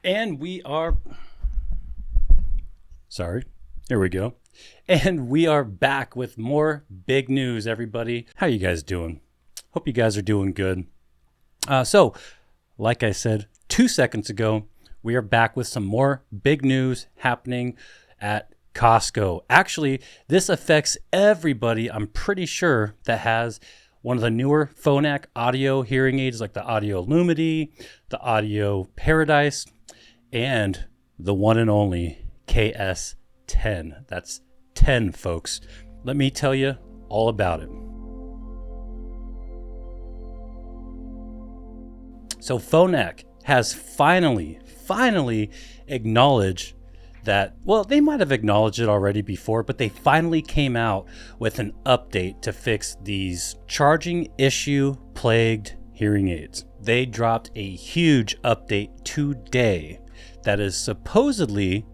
And we are, sorry, here we go. And we are back with more big news, everybody. How you guys doing? Hope you guys are doing good. So, like I said 2 seconds ago, we are back with some more big news happening at Costco. Actually, this affects everybody, I'm pretty sure, that has one of the newer Phonak audio hearing aids like the Audio Lumity, the Audio Paradise, and the one and only KS10. That's 10, folks. Let me tell you all about it. So Phonak has finally acknowledged that, well, they might have acknowledged it already before, but they finally came out with an update to fix these charging issue plagued hearing aids. They dropped a huge update today that is supposedly,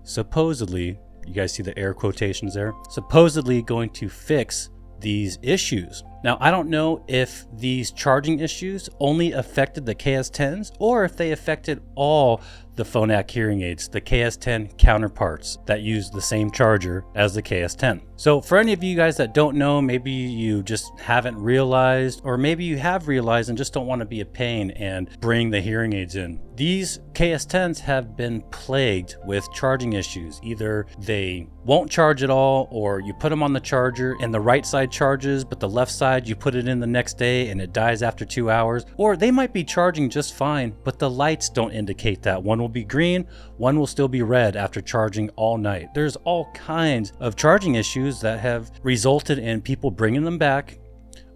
you guys see the air quotations there, supposedly going to fix these issues. Now, I don't know if these charging issues only affected the KS10s or if they affected all the Phonak hearing aids, the KS10 counterparts that use the same charger as the KS10. So for any of you guys that don't know, maybe you just haven't realized, or maybe you have realized and just don't want to be a pain and bring the hearing aids in. These KS10s have been plagued with charging issues. Either they won't charge at all, or you put them on the charger and the right side charges, but the left side you put it in the next day and it dies after 2 hours. Or they might be charging just fine, but the lights don't indicate that. One will be green, one will still be red after charging all night. There's all kinds of charging issues that have resulted in people bringing them back,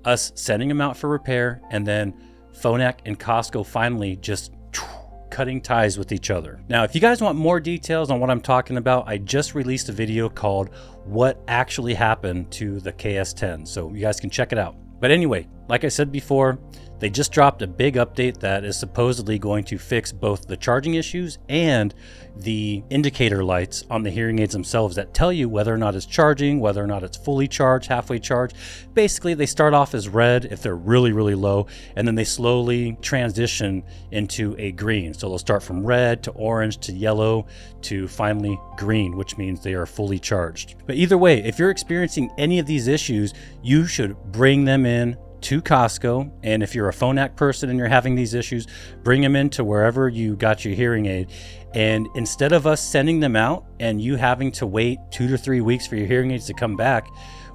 us sending them out for repair, and then Phonak and Costco finally just cutting ties with each other. Now, if you guys want more details on what I'm talking about, I just released a video called What Actually Happened to the KS10, so you guys can check it out. But anyway, like I said before, they just dropped a big update that is supposedly going to fix both the charging issues and the indicator lights on the hearing aids themselves that tell you whether or not it's charging, whether or not it's fully charged, halfway charged. Basically, they start off as red if they're really low, and then they slowly transition into a green. So they'll start from red to orange to yellow to finally green, which means they are fully charged. But either way, if you're experiencing any of these issues, you should bring them in to Costco, and if you're a Phonak person and you're having these issues, bring them into wherever you got your hearing aid. And instead of us sending them out and you having to wait 2 to 3 weeks for your hearing aids to come back,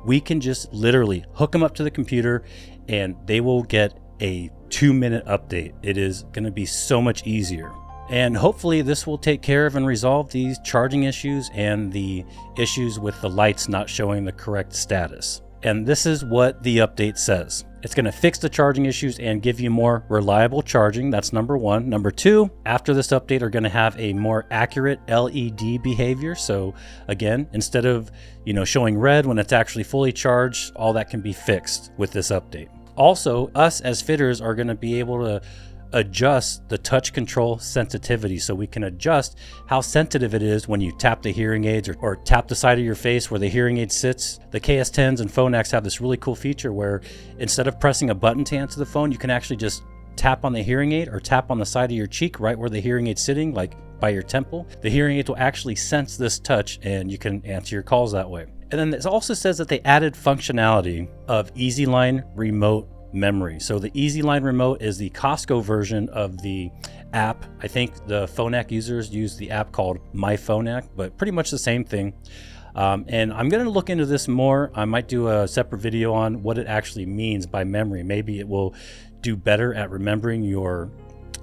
we can just literally hook them up to the computer and they will get a 2-minute update. It is going to be so much easier. And hopefully this will take care of and resolve these charging issues and the issues with the lights not showing the correct status. And this is what the update says. It's going to fix the charging issues and give you more reliable charging. That's number one. Number two, after this update, are going to have a more accurate LED behavior. So again, instead of, showing red when it's actually fully charged, all that can be fixed with this update. Also, us as fitters are going to be able to adjust the touch control sensitivity, so we can adjust how sensitive it is when you tap the hearing aids or tap the side of your face where the hearing aid sits. The KS10s and Phonaks have this really cool feature where instead of pressing a button to answer the phone, you can actually just tap on the hearing aid or tap on the side of your cheek right where the hearing aid's sitting, like by your temple. The hearing aids will actually sense this touch and you can answer your calls that way. And then it also says that they added functionality of EasyLine remote memory. So the EasyLine remote is the Costco version of the app. I think the Phonak users use the app called My Phonak, but pretty much the same thing. And I'm going to look into this more. I might do a separate video on what it actually means by memory. Maybe it will do better at remembering your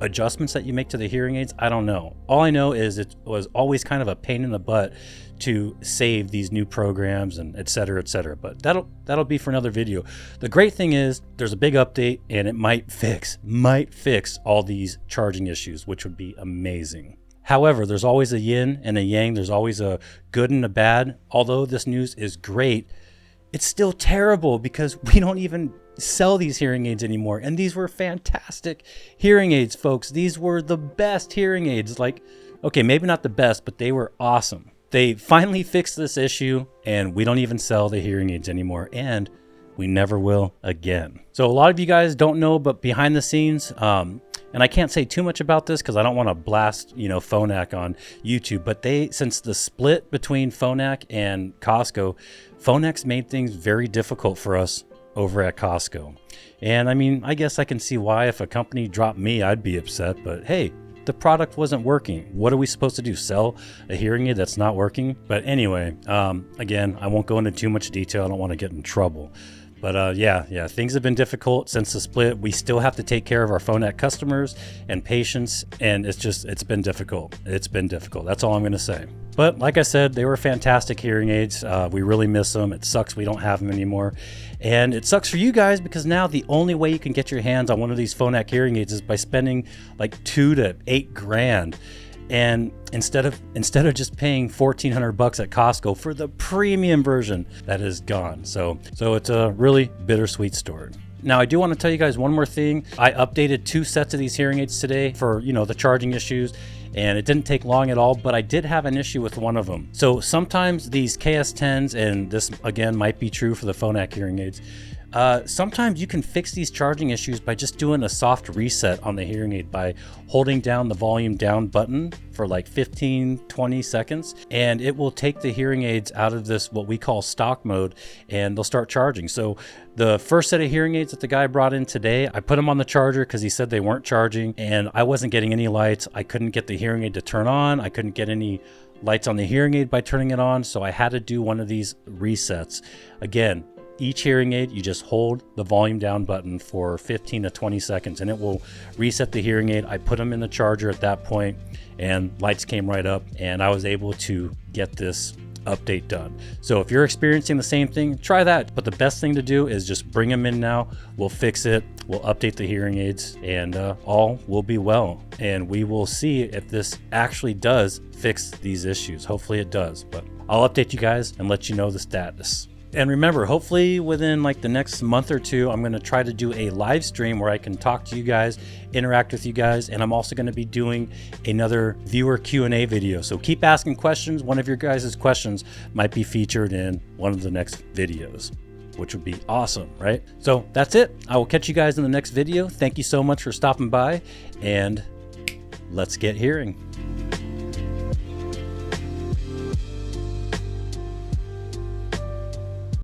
adjustments that you make to the hearing aids. I don't know. All I know is it was always kind of a pain in the butt to save these new programs and et cetera, but that'll be for another video. The great thing is there's a big update and it might fix all these charging issues, which would be amazing. However, there's always a yin and a yang. There's always a good and a bad. Although this news is great, it's still terrible because we don't even sell these hearing aids anymore. And these were fantastic hearing aids, folks. These were the best hearing aids. Like, okay, maybe not the best, but they were awesome. They finally fixed this issue and we don't even sell the hearing aids anymore. And we never will again. So a lot of you guys don't know, but behind the scenes, and I can't say too much about this because I don't want to blast, Phonak on YouTube, but since the split between Phonak and Costco, Phonak's made things very difficult for us over at Costco. And I mean, I guess I can see why. If a company dropped me, I'd be upset, but hey, the product wasn't working. What are we supposed to do? Sell a hearing aid that's not working? But anyway, again, I won't go into too much detail. I don't want to get in trouble. But yeah, things have been difficult since the split. We still have to take care of our Phonak customers and patients, and it's been difficult. It's been difficult. That's all I'm going to say. But like I said, they were fantastic hearing aids. We really miss them. It sucks we don't have them anymore. And it sucks for you guys because now the only way you can get your hands on one of these Phonak hearing aids is by spending like $2,000 to $8,000. And instead of just paying $1,400 at Costco for the premium version, that is gone. So it's a really bittersweet story. Now, I do want to tell you guys one more thing. I updated 2 sets of these hearing aids today for, the charging issues, and it didn't take long at all, but I did have an issue with one of them. So sometimes these KS10s, and this again might be true for the Phonak hearing aids, sometimes you can fix these charging issues by just doing a soft reset on the hearing aid by holding down the volume down button for like 15-20 seconds, and it will take the hearing aids out of this what we call stock mode, and they'll start charging. So the first set of hearing aids that the guy brought in today, I put them on the charger because he said they weren't charging, and I wasn't getting any lights. I couldn't get the hearing aid to turn on. I couldn't get any lights on the hearing aid by turning it on, so I had to do one of these resets. Again, each hearing aid, you just hold the volume down button for 15 to 20 seconds and it will reset the hearing aid. I put them in the charger at that point and lights came right up, and I was able to get this update done. So if you're experiencing the same thing, try that. But the best thing to do is just bring them in now. We'll fix it. We'll update the hearing aids, and all will be well. And we will see if this actually does fix these issues. Hopefully it does, but I'll update you guys and let you know the status. And remember, hopefully within like the next month or two, I'm going to try to do a live stream where I can talk to you guys, interact with you guys, and I'm also going to be doing another viewer Q&A video. So keep asking questions. One of your guys' questions might be featured in one of the next videos, which would be awesome, right? So that's it. I will catch you guys in the next video. Thank you so much for stopping by, and let's get hearing.